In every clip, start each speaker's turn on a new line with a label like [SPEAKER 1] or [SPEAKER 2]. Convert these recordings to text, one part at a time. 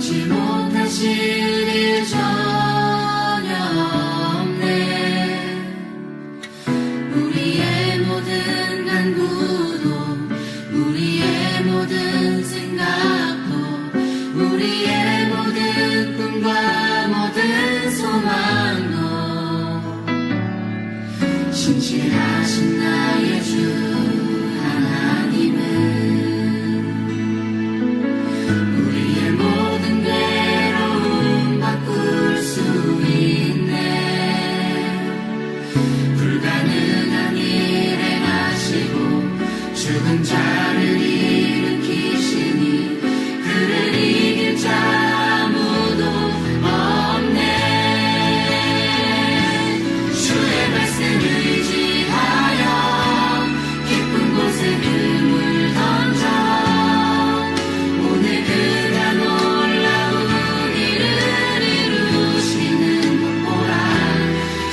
[SPEAKER 1] 능치 못하실 일 전혀 없네. 우리의 모든 간구도 우리의 모든 생각도 우리의 모든 꿈과 모든 소망도 신실하신 나의 주 하나님은 우리의 모든 괴로움 바꿀 수 있네. 불가능한 일 행하시고 죽은 자를 일으키시니 그를 이길 자 아무도 없네. 주의 말씀 의지하여 깊은 곳에 금을 던져 오늘 그가 놀라운 일을 이루시는 것 보라.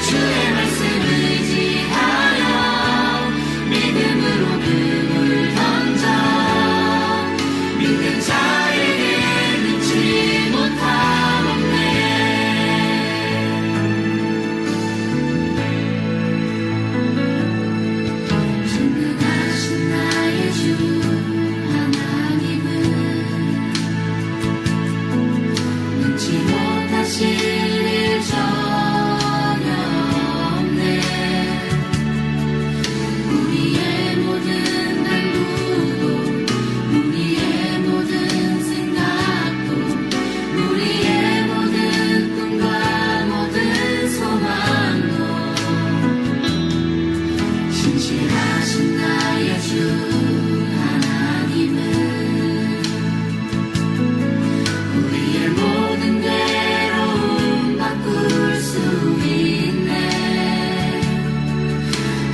[SPEAKER 1] 주의 말씀 의지하여 믿음으로 금을 던져 믿는 자에게 능치 못함 없네. 전능하신 나의 주 하나님은 능치 못하실 일 전혀 없네. 우리의 모든 간구도 우리의 모든 생각도 우리의 모든 꿈과 모든 소망도 신실하신 나의 주 하나님은 우리의 모든 괴로움 바꿀 수 있네.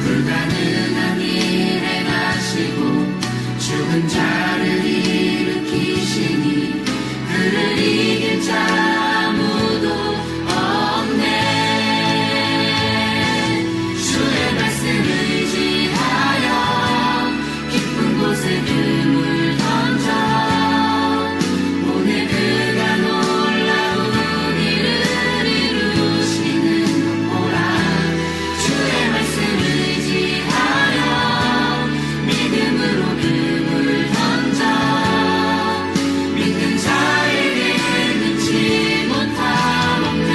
[SPEAKER 1] 불가능한 일 행하시고 죽은 자를 일으키시니 그를 이길 자 아무도 없네. 주의 말씀 의지하여 깊은 곳에 금을 던져 오늘 그가 놀라운 일을 이루시는 것 보라. 주의 말씀 의지하여 믿음으로 금을 던져 믿는 자에게 능치 못함 없네.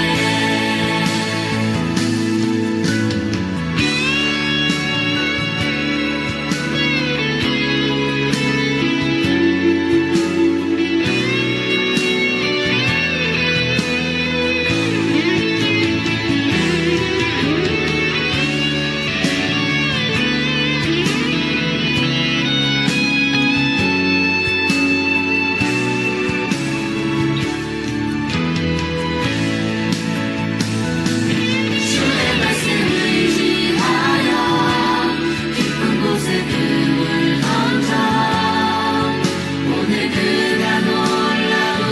[SPEAKER 1] 주의 말씀 의지하여 깊은 곳에 금을 던져 오늘 그가 놀라운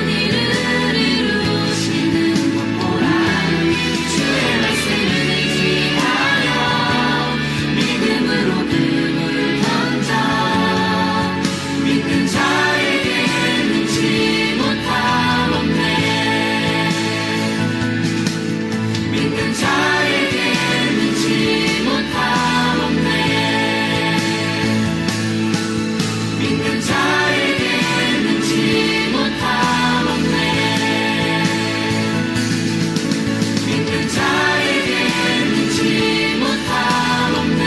[SPEAKER 1] 일을 이루시는 것 보라. 주의 말씀 의지하여 믿음으로 금을 던져 믿는 자에게 능치 못함 없네. 믿는 자에게 능치 못함 없네. 믿는 자에게 능치 못함 없네. 믿는 자에게 능치 못함 없네.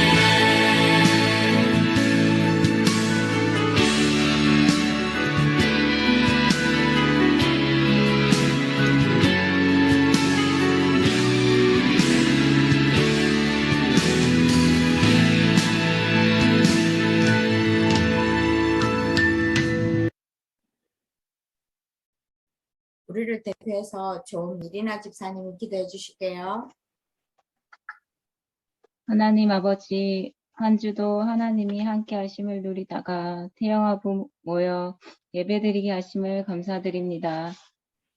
[SPEAKER 2] 우리를 대표해서 좋은 미리나 집사님이 기도해 주실게요.
[SPEAKER 3] 하나님 아버지, 한 주도 하나님이 함께 하심을 누리다가 태영하고 모여 예배드리게 하심을 감사드립니다.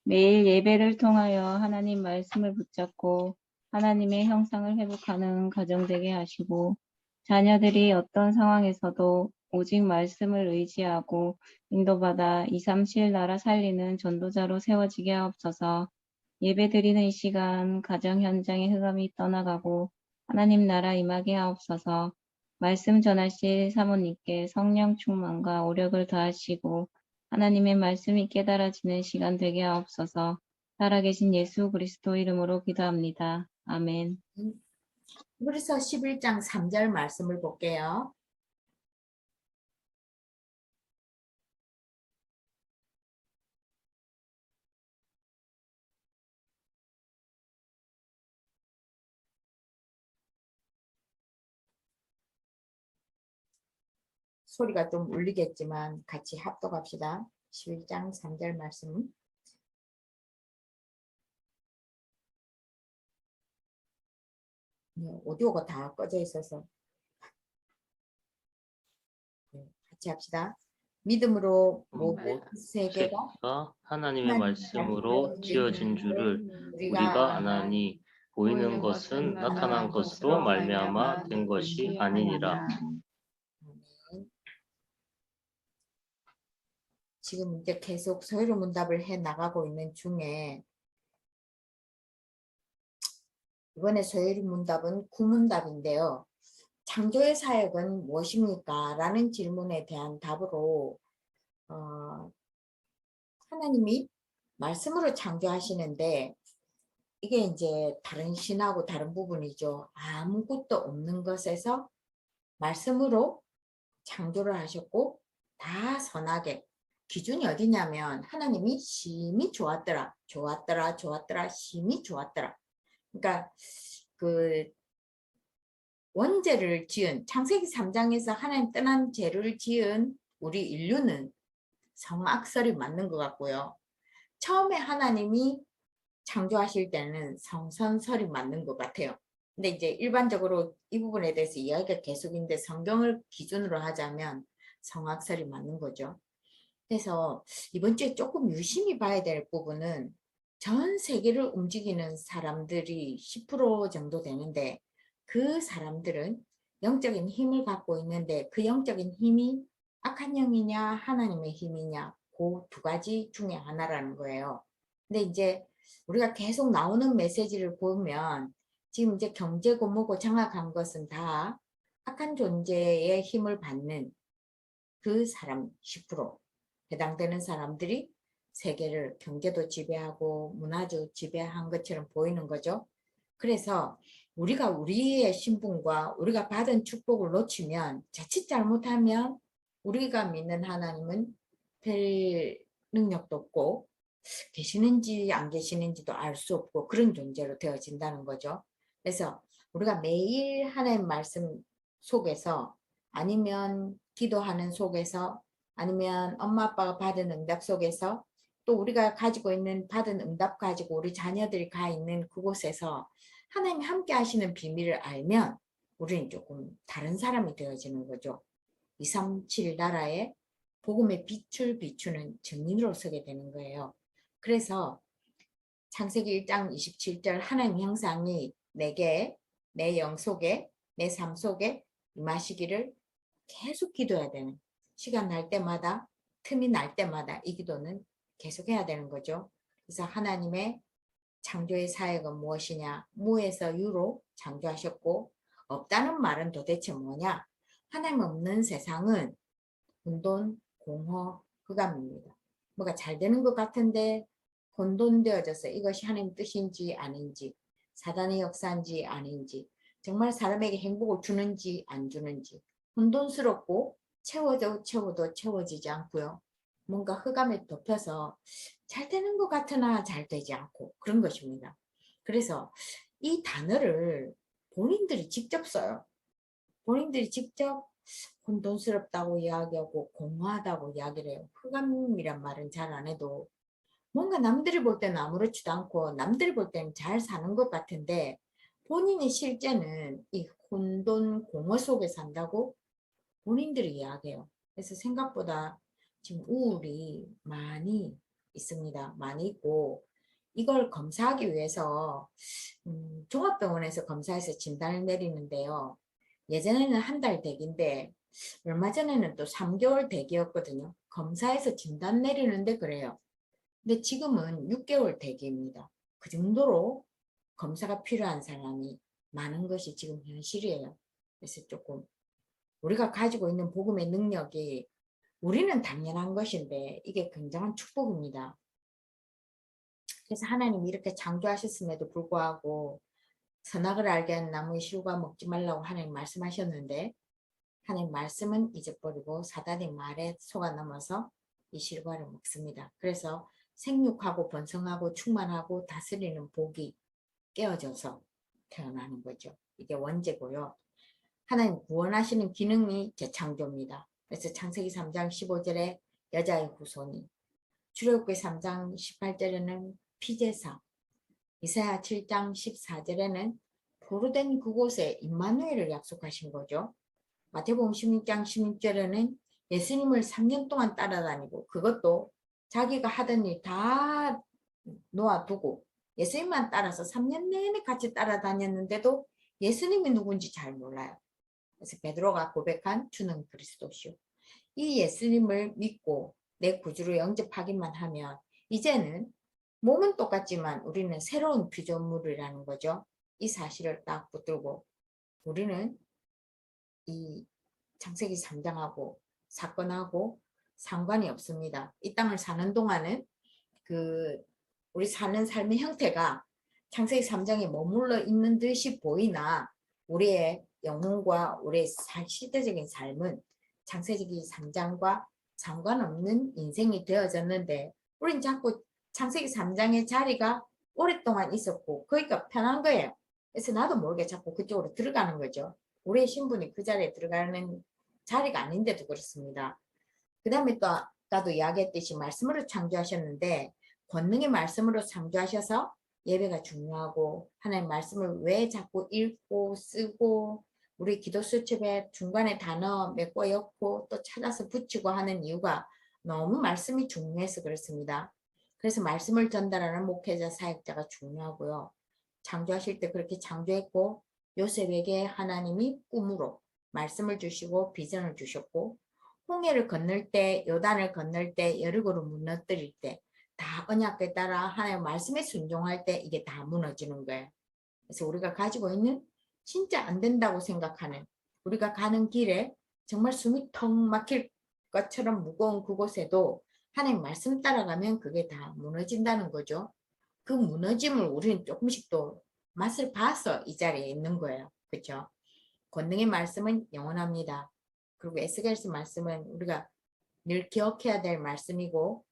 [SPEAKER 3] 매일 예배를 통하여 하나님 말씀을 붙잡고 하나님의 형상을 회복하는 가정 되게 하시고 자녀들이 어떤 상황에서도 오직 말씀을 의지하고 인도받아 237 나라 살리는 전도자로 세워지게 하옵소서. 예배드리는 이 시간 가정 현장의 흑암이 떠나가고 하나님 나라 임하게 하옵소서. 말씀 전하실 사모님께 성령 충만과 오력을 더하시고 하나님의 말씀이 깨달아지는 시간 되게 하옵소서. 살아계신 예수 그리스도 이름으로 기도합니다. 아멘.
[SPEAKER 2] 히브리서 11장 3절 말씀을 볼게요. 소리가 좀 울리겠지만 같이 합독합시다. 11장 3절 말씀. 오디오가 다 꺼져 있어서 같이 합시다. 믿음으로 모든 세계가
[SPEAKER 1] 하나님의 말씀으로 지어진 줄을 우리가 아나니 보이는 것은 나타난 것으로 말미암아 된 것이 아니니라.
[SPEAKER 2] 지금 이제 계속 서유로 문답을 해 나가고 있는 중에 이번에 서유로 문답은 구문답인데요. 창조의 사역은 무엇입니까? 라는 질문에 대한 답으로 하나님이 말씀으로 창조하시는데 이게 이제 다른 신하고 다른 부분이죠. 아무것도 없는 것에서 말씀으로 창조를 하셨고 다 선하게 기준이 어디냐면 하나님이 심히 좋았더라 좋았더라 좋았더라 심히 좋았더라. 그러니까 그 원죄를 지은 창세기 3장에서 하나님 떠난 죄를 지은 우리 인류는 성악설이 맞는 것 같고요. 처음에 하나님이 창조하실 때는 성선설이 맞는 것 같아요. 근데 이제 일반적으로 이 부분에 대해서 이야기가 계속인데 성경을 기준으로 하자면 성악설이 맞는 거죠. 그래서 이번 주에 조금 유심히 봐야 될 부분은 전 세계를 움직이는 사람들이 10% 정도 되는데 그 사람들은 영적인 힘을 갖고 있는데 그 영적인 힘이 악한 영이냐 하나님의 힘이냐 그 두 가지 중에 하나라는 거예요. 근데 이제 우리가 계속 나오는 메시지를 보면 지금 이제 경제고 뭐고 장악한 것은 다 악한 존재의 힘을 받는 그 사람 10% 해당되는 사람들이 세계를 경제도 지배하고 문화도 지배한 것처럼 보이는 거죠. 그래서 우리가 우리의 신분과 우리가 받은 축복을 놓치면 자칫 잘못하면 우리가 믿는 하나님은 별 능력도 없고 계시는지 안 계시는지도 알 수 없고 그런 존재로 되어진다는 거죠. 그래서 우리가 매일 하나님 말씀 속에서 아니면 기도하는 속에서 아니면 엄마 아빠가 받은 응답 속에서 또 우리가 가지고 있는 받은 응답 가지고 우리 자녀들이 가 있는 그곳에서 하나님이 함께 하시는 비밀을 알면 우리는 조금 다른 사람이 되어지는 거죠. 237 나라에 복음의 빛을 비추는 증인으로 서게 되는 거예요. 그래서 창세기 1장 27절 하나님 형상이 내게 내 영 속에 내 삶 속에 임하시기를 계속 기도해야 되는 시간 날 때마다 틈이 날 때마다 이 기도는 계속해야 되는 거죠. 그래서 하나님의 창조의 사역은 무엇이냐? 무에서 유로 창조하셨고 없다는 말은 도대체 뭐냐? 하나님 없는 세상은 혼돈, 공허, 흑암입니다. 뭐가 잘 되는 것 같은데 혼돈되어져서 이것이 하나님 뜻인지 아닌지 사단의 역사인지 아닌지 정말 사람에게 행복을 주는지 안 주는지 혼돈스럽고 채워도 채워지지 않고요. 뭔가 흑암에 덮여서 잘 되는 것 같으나 잘 되지 않고 그런 것입니다. 그래서 이 단어를 본인들이 직접 써요. 본인들이 직접 혼돈스럽다고 이야기하고 공허하다고 이야기를 해요. 흑암이란 말은 잘 안 해도 뭔가 남들이 볼 때는 아무렇지도 않고 남들이 볼 때는 잘 사는 것 같은데 본인이 실제는 이 혼돈 공허 속에 산다고 본인들이 이야기해요. 그래서 생각보다 지금 우울이 많이 있습니다. 많이 있고 이걸 검사하기 위해서 종합병원에서 검사해서 진단을 내리는데요. 예전에는 한 달 대기인데 얼마 전에는 또 3개월 대기였거든요. 검사에서 진단 내리는데 그래요. 근데 지금은 6개월 대기입니다. 그 정도로 검사가 필요한 사람이 많은 것이 지금 현실이에요. 그래서 조금 우리가 가지고 있는 복음의 능력이 우리는 당연한 것인데 이게 굉장한 축복입니다. 그래서 하나님이 이렇게 창조하셨음에도 불구하고 선악을 알게 한 나무의 실과 먹지 말라고 하나님 말씀하셨는데 하나님 말씀은 잊어버리고 사단의 말에 속아 넘어서 이 실과를 먹습니다. 그래서 생육하고 번성하고 충만하고 다스리는 복이 깨어져서 태어나는 거죠. 이게 원죄고요. 하나님 구원하시는 기능이 재창조입니다. 그래서 창세기 3장 15절에 여자의 후손이, 출애굽기 3장 18절에는 피제사, 이사야 7장 14절에는 포로된 그곳에 임마누엘을 약속하신 거죠. 마태복음 16장 16절에는 예수님을 3년 동안 따라다니고 그것도 자기가 하던 일 다 놓아두고 예수님만 따라서 3년 내내 같이 따라다녔는데도 예수님이 누군지 잘 몰라요. 그래서 베드로가 고백한 주는 그리스도시오. 이 예수님을 믿고 내 구주로 영접하기만 하면 이제는 몸은 똑같지만 우리는 새로운 피조물이라는 거죠. 이 사실을 딱 붙들고 우리는 이 창세기 3장하고 사건하고 상관이 없습니다. 이 땅을 사는 동안은 우리 사는 삶의 형태가 창세기 3장에 머물러 있는 듯이 보이나 우리의 영혼과 우리의 시대적인 삶은 창세기 3장과 상관없는 인생이 되어졌는데 우린 자꾸 창세기 3장의 자리가 오랫동안 있었고 거기가 편한 거예요. 그래서 나도 모르게 자꾸 그쪽으로 들어가는 거죠. 우리의 신분이 그 자리에 들어가는 자리가 아닌데도 그렇습니다. 그 다음에 또 아까도 이야기했듯이 말씀으로 창조하셨는데 권능의 말씀으로 창조하셔서 예배가 중요하고 하나님 말씀을 왜 자꾸 읽고 쓰고 우리 기도 수첩에 중간에 단어 메꿔 엮고 또 찾아서 붙이고 하는 이유가 너무 말씀이 중요해서 그렇습니다. 그래서 말씀을 전달하는 목회자 사역자가 중요하고요. 창조하실 때 그렇게 창조했고 요셉에게 하나님이 꿈으로 말씀을 주시고 비전을 주셨고 홍해를 건널 때 요단을 건널 때 여리고를 무너뜨릴 때 다 언약에 따라 하나님 말씀에 순종할 때 이게 다 무너지는 거예요. 그래서 우리가 가지고 있는 진짜 안 된다고 생각하는 우리가 가는 길에 정말 숨이 턱 막힐 것처럼 무거운 그곳에도 하나님 말씀 따라가면 그게 다 무너진다는 거죠. 그 무너짐을 우리는 조금씩 또 맛을 봐서 이 자리에 있는 거예요. 그렇죠? 권능의 말씀은 영원합니다. 그리고 에스겔서 말씀은 우리가 늘 기억해야 될 말씀이고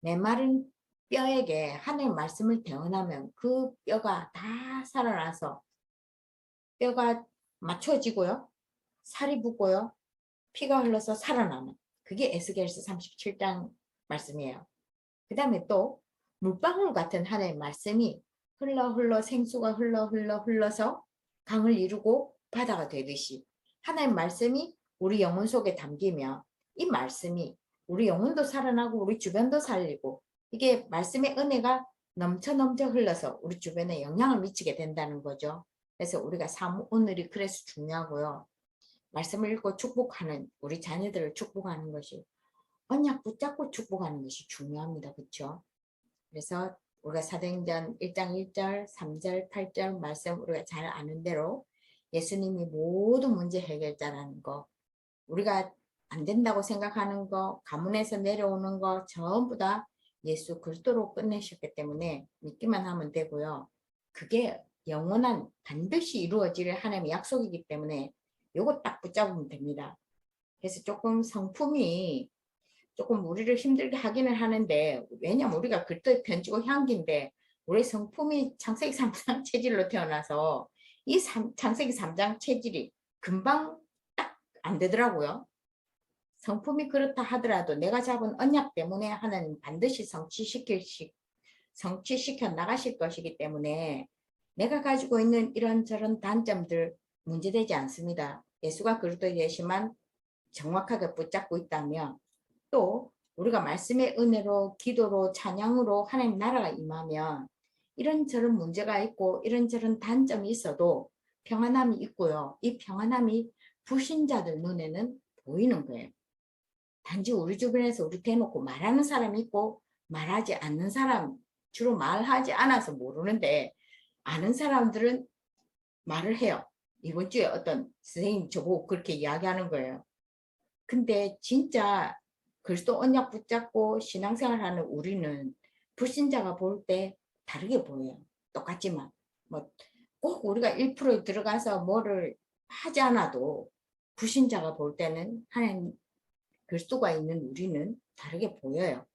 [SPEAKER 2] 메마른 뼈에게 하나님 말씀을 대언하면 그 뼈가 다 살아나서 뼈가 맞춰지고요. 살이 붙고요. 피가 흘러서 살아나는 그게 에스겔서 37장 말씀이에요. 그 다음에 또 물방울 같은 하나님 말씀이 흘러 생수가 흘러서 강을 이루고 바다가 되듯이 하나님 말씀이 우리 영혼 속에 담기면 이 말씀이 우리 영혼도 살아나고 우리 주변도 살리고 이게 말씀의 은혜가 넘쳐 흘러서 우리 주변에 영향을 미치게 된다는 거죠. 그래서 우리가 오늘이 그래서 중요하고요. 말씀을 읽고 축복하는 우리 자녀들을 축복하는 것이 언약 붙잡고 축복하는 것이 중요합니다. 그렇죠? 그래서 우리가 사도행전 1장 1절, 3절, 8절 말씀 우리가 잘 아는 대로 예수님이 모든 문제 해결자라는 거 우리가 안 된다고 생각하는 거 가문에서 내려오는 거 전부 다 예수 그리스도로 끝내셨기 때문에 믿기만 하면 되고요. 그게 영원한 반드시 이루어질 하나님의 약속이기 때문에 요거 딱 붙잡으면 됩니다. 그래서 조금 성품이 조금 우리를 힘들게 하기는 하는데 왜냐면 우리가 글도 편지고 향기인데 우리 성품이 창세기 3장 체질로 태어나서 이 창세기 3장 체질이 금방 딱 안 되더라고요. 성품이 그렇다 하더라도 내가 잡은 언약 때문에 하나님 반드시 성취시켜 나가실 것이기 때문에 내가 가지고 있는 이런저런 단점들 문제되지 않습니다. 예수가 그리스도의 계시만 정확하게 붙잡고 있다면 또 우리가 말씀의 은혜로 기도로 찬양으로 하나님 나라가 임하면 이런저런 문제가 있고 이런저런 단점이 있어도 평안함이 있고요. 이 평안함이 불신자들 눈에는 보이는 거예요. 단지 우리 주변에서 우리 대놓고 말하는 사람이 있고 말하지 않는 사람, 주로 말하지 않아서 모르는데 아는 사람들은 말을 해요. 이번 주에 어떤 선생님이 저보고 그렇게 이야기하는 거예요. 근데 진짜 그리스도 언약 붙잡고 신앙생활하는 우리는 불신자가 볼 때 다르게 보여요. 똑같지만 뭐 꼭 우리가 1% 들어가서 뭐를 하지 않아도 불신자가 볼 때는 하나님 그리스도가 있는 우리는 다르게 보여요.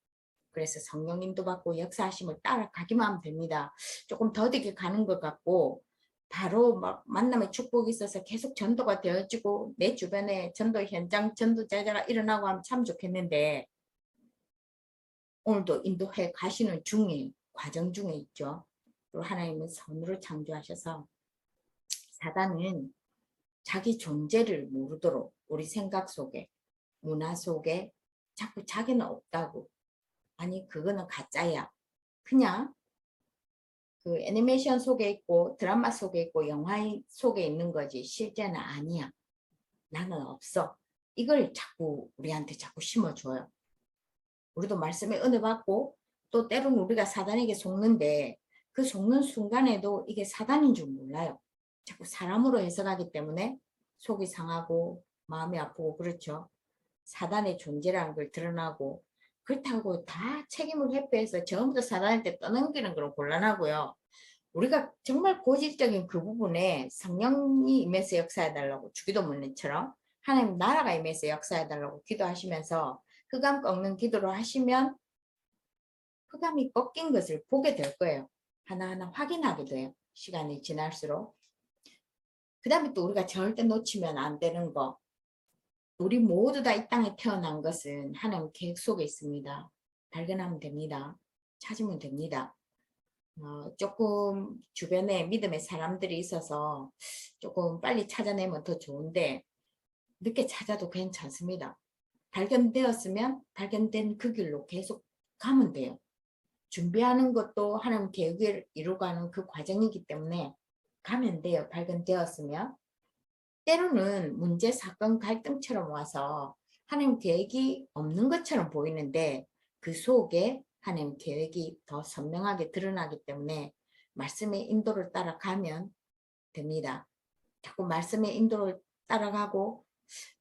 [SPEAKER 2] 그래서 성령 인도받고 역사하심을 따라가기만 하면 됩니다. 조금 더디게 가는 것 같고 바로 막 만남의 축복이 있어서 계속 전도가 되어지고 내 주변에 전도 현장 전도 제자가 일어나고 하면 참 좋겠는데 오늘도 인도해 가시는 중에 과정 중에 있죠. 또 하나님은 선으로 창조하셔서 사단은 자기 존재를 모르도록 우리 생각 속에 문화 속에 자꾸 자기는 없다고 아니 그거는 가짜야 그냥 그 애니메이션 속에 있고 드라마 속에 있고 영화 속에 있는 거지 실제는 아니야 나는 없어 이걸 자꾸 우리한테 자꾸 심어줘요. 우리도 말씀에 은혜 받고 또 때로는 우리가 사단에게 속는데 그 속는 순간에도 이게 사단인 줄 몰라요. 자꾸 사람으로 해석하기 때문에 속이 상하고 마음이 아프고 그렇죠. 사단의 존재라는 걸 드러나고 그렇다고 다 책임을 회피해서 전부 다 사단한테 떠넘기는 건 곤란하고요. 우리가 정말 고질적인 그 부분에 성령이 임해서 역사해달라고 주기도문처럼 하나님 나라가 임해서 역사해달라고 기도하시면서 흑암 꺾는 기도를 하시면 흑암이 꺾인 것을 보게 될 거예요. 하나하나 확인하게 돼요. 시간이 지날수록. 그 다음에 또 우리가 절대 놓치면 안 되는 거. 우리 모두 다 이 땅에 태어난 것은 하나님 계획 속에 있습니다. 발견하면 됩니다. 찾으면 됩니다. 조금 주변에 믿음의 사람들이 있어서 조금 빨리 찾아내면 더 좋은데 늦게 찾아도 괜찮습니다. 발견되었으면 발견된 그 길로 계속 가면 돼요. 준비하는 것도 하나님 계획을 이루어가는 그 과정이기 때문에 가면 돼요. 발견되었으면. 때로는 문제, 사건, 갈등처럼 와서 하나님 계획이 없는 것처럼 보이는데 그 속에 하나님 계획이 더 선명하게 드러나기 때문에 말씀의 인도를 따라가면 됩니다. 자꾸 말씀의 인도를 따라가고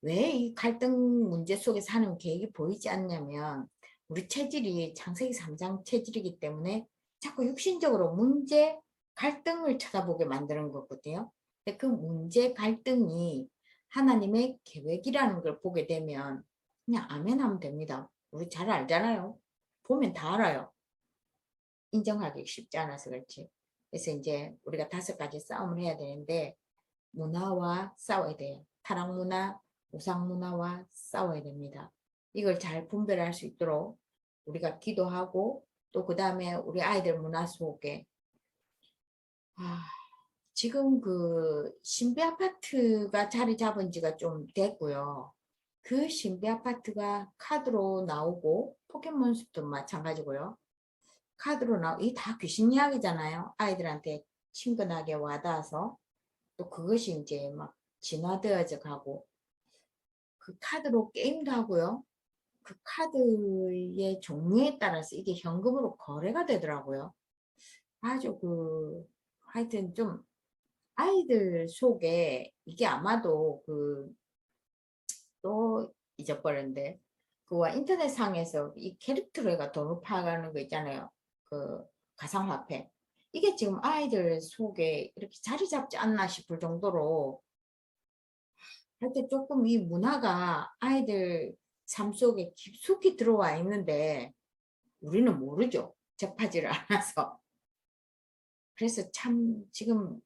[SPEAKER 2] 왜 이 갈등 문제 속에서 하나님 계획이 보이지 않냐면 우리 체질이 창세기 3장 체질이기 때문에 자꾸 육신적으로 문제, 갈등을 쳐다보게 만드는 거거든요. 근데 그 문제, 갈등이 하나님의 계획이라는 걸 보게 되면 그냥 아멘 하면 됩니다. 우리 잘 알잖아요. 보면 다 알아요. 인정하기 쉽지 않아서 그렇지. 그래서 이제 우리가 5가지 싸움을 해야 되는데 문화와 싸워야 돼요. 타락 문화, 우상 문화와 싸워야 됩니다. 이걸 잘 분별할 수 있도록 우리가 기도하고 또 그 다음에 우리 아이들 문화 속에 지금 그 신비 아파트가 자리 잡은 지가 좀 됐고요. 그 신비 아파트가 카드로 나오고 포켓몬스터도 마찬가지고요. 카드로 나오고 이게 다 귀신 이야기잖아요. 아이들한테 친근하게 와닿아서 또 그것이 이제 막 진화되어져 가고 그 카드로 게임도 하고요. 그 카드의 종류에 따라서 이게 현금으로 거래가 되더라고요. 아주 하여튼 좀 아이들 속에 이게 아마도 또 잊어버렸는데 그와 인터넷상에서 이 캐릭터가 돈을 파가는 거 있잖아요. 그 가상화폐. 이게 지금 아이들 속에 이렇게 자리 잡지 않나 싶을 정도로 하여튼 조금 이 문화가 아이들 삶 속에 깊숙이 들어와 있는데 우리는 모르죠. 접하지를 않아서. 그래서 참 지금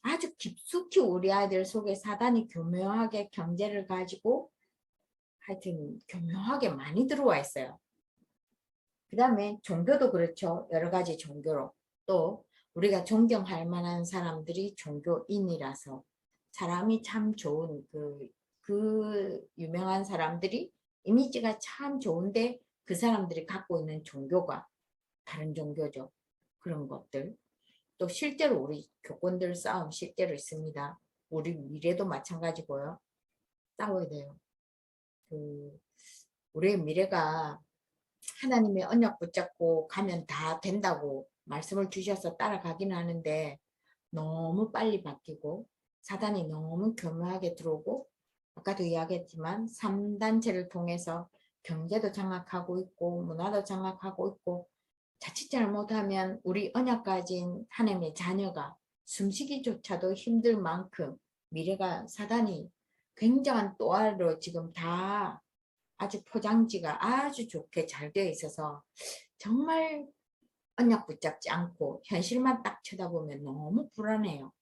[SPEAKER 2] 아주 깊숙이 우리 아이들 속에 사단이 교묘하게 경제를 가지고 하여튼 교묘하게 많이 들어와 있어요. 그 다음에 종교도 그렇죠. 여러 가지 종교로. 또 우리가 존경할 만한 사람들이 종교인이라서 사람이 참 좋은 그 유명한 사람들이 이미지가 참 좋은데 그 사람들이 갖고 있는 종교가 다른 종교죠. 그런 것들. 또 실제로 우리 교권들 싸움 실제로 있습니다. 우리 미래도 마찬가지고요. 싸워야 돼요. 우리의 미래가 하나님의 언약 붙잡고 가면 다 된다고 말씀을 주셔서 따라가긴 하는데 너무 빨리 바뀌고 사단이 너무 교묘하게 들어오고 아까도 이야기했지만 3단체를 통해서 경제도 장악하고 있고 문화도 장악하고 있고 자칫 잘못하면 우리 언약 가진 하나님의 자녀가 숨쉬기조차도 힘들 만큼 미래가 사단이 굉장한 또알로 지금 다 아주 포장지가 아주 좋게 잘 되어 있어서 정말 언약 붙잡지 않고 현실만 딱 쳐다보면 너무 불안해요.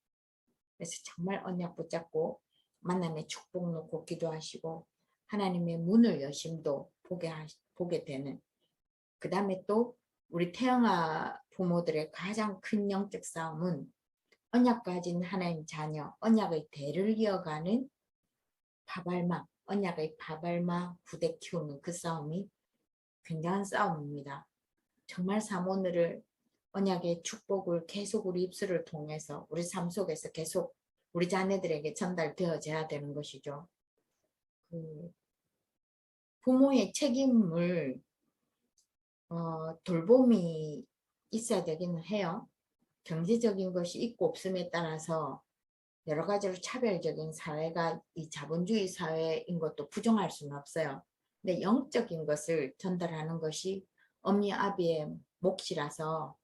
[SPEAKER 2] 그래서 정말 언약 붙잡고 만남의 축복 놓고 기도하시고 하나님의 문을 여심도 보게 되는 그 다음에 또 우리 태영아 부모들의 가장 큰 영적 싸움은 언약 가진 하나님 자녀 언약의 대를 이어가는 파발마 언약의 파발마 부대 키우는 그 싸움이 굉장한 싸움입니다. 정말 사모늘을 언약의 축복을 계속 우리 입술을 통해서 우리 삶 속에서 계속 우리 자녀들에게 전달되어져야 되는 것이죠. 부모의 책임을 돌봄이 있어야 되기는 해요. 경제적인 것이 있고 없음에 따라서 여러 가지로 차별적인 사회가 이 자본주의 사회인 것도 부정할 수는 없어요. 근데 영적인 것을 전달하는 것이 어미 아비의 몫이라서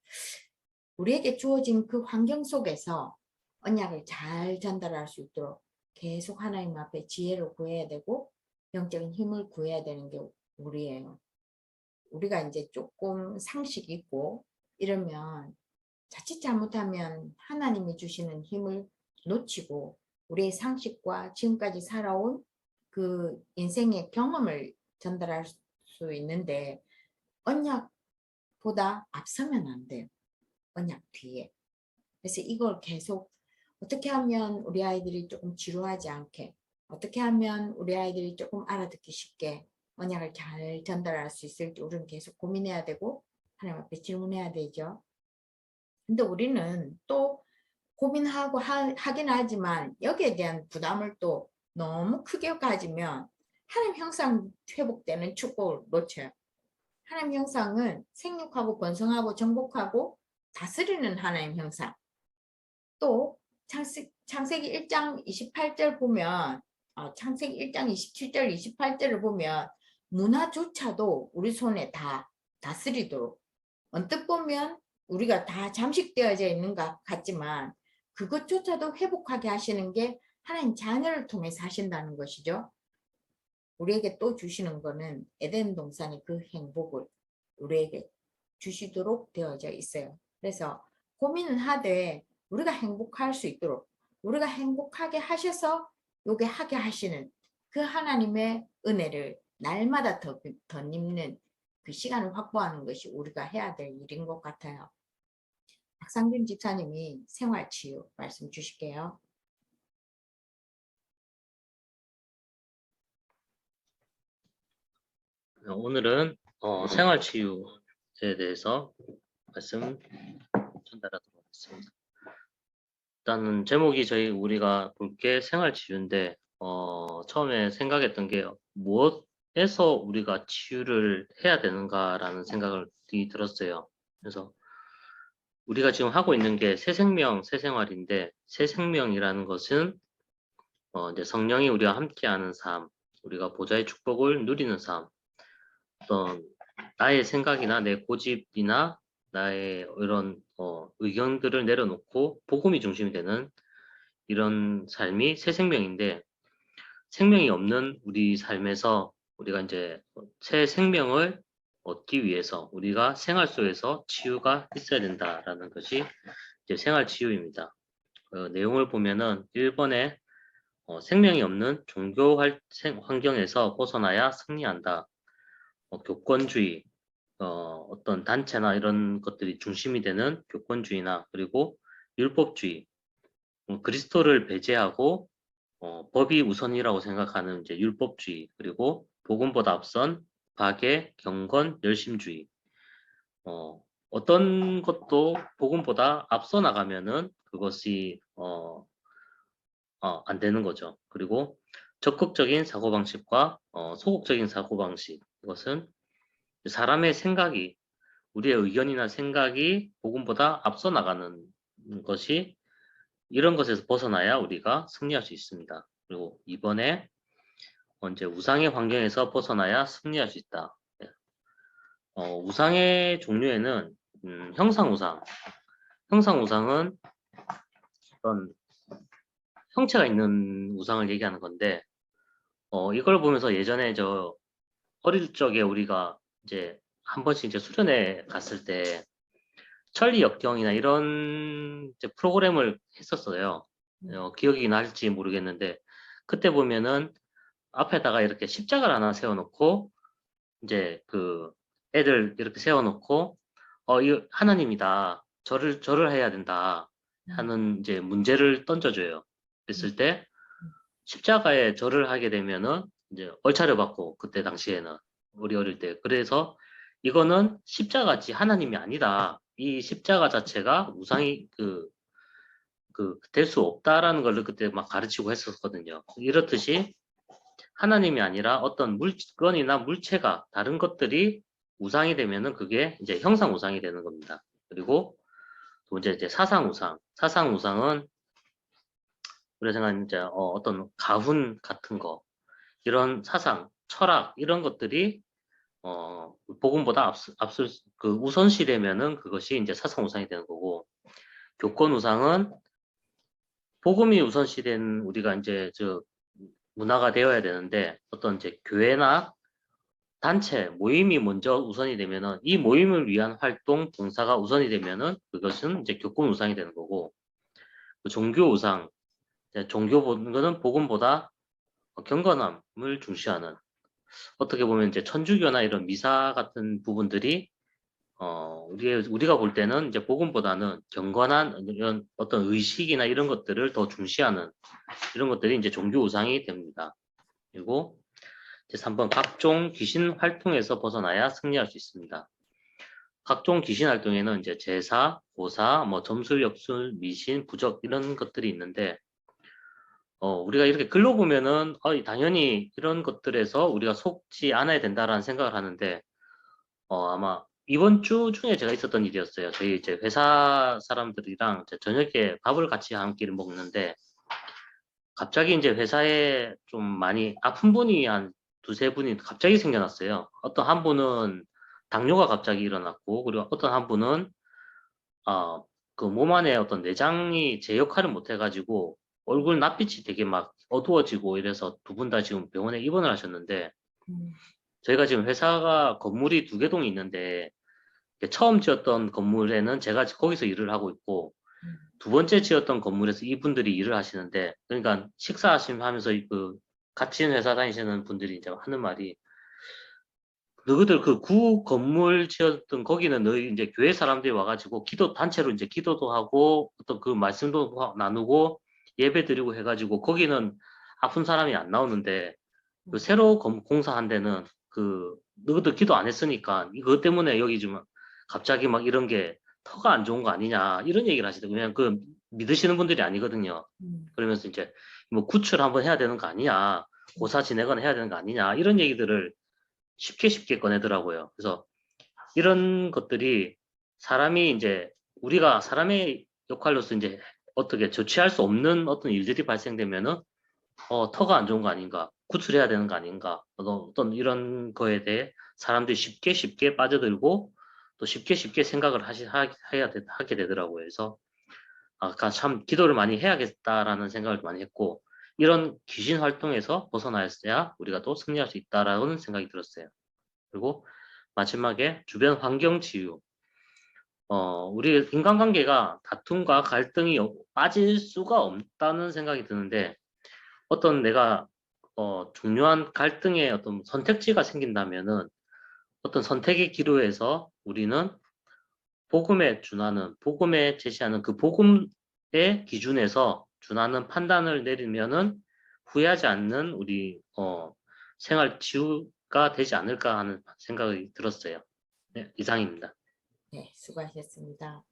[SPEAKER 2] 우리에게 주어진 그 환경 속에서 언약을 잘 전달할 수 있도록 계속 하나님 앞에 지혜를 구해야 되고 영적인 힘을 구해야 되는 게 우리예요. 우리가 이제 조금 상식이 있고 이러면 자칫 잘못하면 하나님이 주시는 힘을 놓치고 우리의 상식과 지금까지 살아온 그 인생의 경험을 전달할 수 있는데 언약보다 앞서면 안 돼요. 언약 뒤에. 그래서 이걸 계속 어떻게 하면 우리 아이들이 조금 지루하지 않게 어떻게 하면 우리 아이들이 조금 알아듣기 쉽게 언약을 잘 전달할 수 있을지 우리는 계속 고민해야 되고 하나님 앞에 질문해야 되죠. 근데 우리는 또 고민하고 하긴 하지만 여기에 대한 부담을 또 너무 크게 가지면 하나님 형상 회복되는 축복을 놓쳐요. 하나님 형상은 생육하고 번성하고 정복하고 다스리는 하나님 형상. 또 창세기 1장 28절 보면 창세기 1장 27절 28절을 보면 문화조차도 우리 손에 다 다스리도록 언뜻 보면 우리가 다 잠식되어져 있는 것 같지만 그것조차도 회복하게 하시는 게 하나님 자녀를 통해서 하신다는 것이죠. 우리에게 또 주시는 거는 에덴 동산의 그 행복을 우리에게 주시도록 되어져 있어요. 그래서 고민은 하되 우리가 행복할 수 있도록 우리가 행복하게 하셔서 요게 하게 하시는 그 하나님의 은혜를 날마다 더 입는 그 시간을 확보하는 것이 우리가 해야 될 일인 것 같아요. 박상균 집사님이 생활치유 말씀 주실게요.
[SPEAKER 1] 오늘은 생활치유에 대해서 말씀 전달하도록 하겠습니다. 일단은 제목이 우리가 볼 게 생활치유인데 처음에 생각했던 게 무엇에서 우리가 치유를 해야 되는가라는 생각이 들었어요. 그래서 우리가 지금 하고 있는 게 새생명, 새생활인데 새생명이라는 것은 이제 성령이 우리와 함께하는 삶, 우리가 보좌의 축복을 누리는 삶, 어떤 나의 생각이나 내 고집이나 나의 이런 의견들을 내려놓고 복음이 중심이 되는 이런 삶이 새 생명인데 생명이 없는 우리 삶에서 우리가 이제 새 생명을 얻기 위해서 우리가 생활 속에서 치유가 있어야 된다라는 것이 이제 생활 치유입니다. 내용을 보면은 1번에 생명이 없는 종교 환경에서 벗어나야 승리한다. 교권주의, 어떤 단체나 이런 것들이 중심이 되는 교권주의나 그리고 율법주의, 그리스도를 배제하고 법이 우선이라고 생각하는 이제 율법주의, 그리고 복음보다 앞선 박애, 경건, 열심주의. 어떤 것도 복음보다 앞서 나가면은 그것이 안 되는 거죠. 그리고 적극적인 사고방식과 소극적인 사고방식. 이것은 사람의 생각이, 우리의 의견이나 생각이 복음보다 앞서 나가는 것이, 이런 것에서 벗어나야 우리가 승리할 수 있습니다. 그리고 이번에 이제 우상의 환경에서 벗어나야 승리할 수 있다. 우상의 종류에는 형상우상은 어떤 형체가 있는 우상을 얘기하는 건데, 이걸 보면서 예전에 저 어릴 적에 우리가 이제 한 번씩 이제 수련회 갔을 때 천리 역경이나 이런 이제 프로그램을 했었어요. 기억이 날지 모르겠는데, 그때 보면은 앞에다가 이렇게 십자가를 하나 세워놓고, 이제 그 애들 이렇게 세워놓고, 이 하나님이다. 절을 해야 된다. 하는 이제 문제를 던져줘요. 그랬을 때 십자가에 절을 하게 되면은 이제 얼차려 받고, 그때 당시에는 우리 어릴 때. 그래서 이거는 십자가지 하나님이 아니다. 이 십자가 자체가 우상이 될 수 없다라는 걸 그때 막 가르치고 했었거든요. 이렇듯이 하나님이 아니라 어떤 물건이나 물체가, 다른 것들이 우상이 되면은 그게 이제 형상 우상이 되는 겁니다. 그리고 또 이제 사상 우상은 우리가 생각하는 이제 어떤 가훈 같은 거, 이런 사상, 철학 이런 것들이 복음보다 앞설 우선시 되면은 그것이 이제 사상 우상이 되는 거고, 교권 우상은 복음이 우선시된 우리가 이제 문화가 되어야 되는데, 어떤 이제 교회나 단체, 모임이 먼저 우선이 되면은, 이 모임을 위한 활동, 봉사가 우선이 되면은 그것은 이제 교권 우상이 되는 거고, 그 종교 우상, 종교 보는 거는 복음보다 경건함을 중시하는, 어떻게 보면 이제 천주교나 이런 미사 같은 부분들이 우리가 볼 때는 이제 복음보다는 경건한 이런 어떤 의식이나 이런 것들을 더 중시하는, 이런 것들이 이제 종교 우상이 됩니다. 그리고 이제 3번, 각종 귀신 활동에서 벗어나야 승리할 수 있습니다. 각종 귀신 활동에는 이제 제사, 고사, 뭐 점술, 역술, 미신, 부적 이런 것들이 있는데, 우리가 이렇게 글로 보면은 당연히 이런 것들에서 우리가 속지 않아야 된다라는 생각을 하는데, 아마 이번 주 중에 제가 있었던 일이었어요. 저희 이제 회사 사람들이랑 이제 저녁에 밥을 같이 한 끼를 먹는데, 갑자기 이제 회사에 좀 많이 아픈 분이 한 두세 분이 갑자기 생겨났어요. 어떤 한 분은 당뇨가 갑자기 일어났고, 그리고 어떤 한 분은 그 몸 안에 어떤 내장이 제 역할을 못 해가지고 얼굴 낯빛이 되게 막 어두워지고 이래서 두 분 다 지금 병원에 입원을 하셨는데, 저희가 지금 회사가 건물이 2개 동이 있는데, 처음 지었던 건물에는 제가 거기서 일을 하고 있고, 2번째 지었던 건물에서 이분들이 일을 하시는데, 그러니까 식사하시면서 같이 회사 다니시는 분들이 이제 하는 말이, 너희들 그 구 건물 지었던 거기는 너희 이제 교회 사람들이 와가지고 기도 단체로 이제 기도도 하고 어떤 그 말씀도 나누고 예배 드리고 해가지고 거기는 아픈 사람이 안 나오는데, 그 새로 공사한 데는 너희들 기도 안 했으니까 이것 때문에 여기 좀 갑자기 막 이런 게 터가 안 좋은 거 아니냐 이런 얘기를 하시더라고요. 그냥 믿으시는 분들이 아니거든요. 그러면서 이제 뭐 구출 한번 해야 되는 거 아니냐, 고사 진행은 해야 되는 거 아니냐 이런 얘기들을 쉽게 꺼내더라고요. 그래서 이런 것들이 우리가 사람의 역할로서 이제 어떻게 조치할 수 없는 어떤 일들이 발생되면은 터가 안 좋은 거 아닌가, 구출해야 되는 거 아닌가, 어떤 이런 거에 대해 사람들이 쉽게 빠져들고 또 쉽게 생각을 하게 되더라고요. 그래서 참 기도를 많이 해야겠다라는 생각을 많이 했고, 이런 귀신 활동에서 벗어나야 우리가 또 승리할 수 있다라는 생각이 들었어요. 그리고 마지막에 주변 환경 치유. 우리 인간관계가 다툼과 갈등이 빠질 수가 없다는 생각이 드는데, 어떤 내가 중요한 갈등의 어떤 선택지가 생긴다면은 어떤 선택의 기로에서 우리는 복음에 제시하는 그 복음의 기준에서 준하는 판단을 내리면은 후회하지 않는 우리 생활 치유가 되지 않을까 하는 생각이 들었어요. 네, 이상입니다.
[SPEAKER 2] 네, 수고하셨습니다.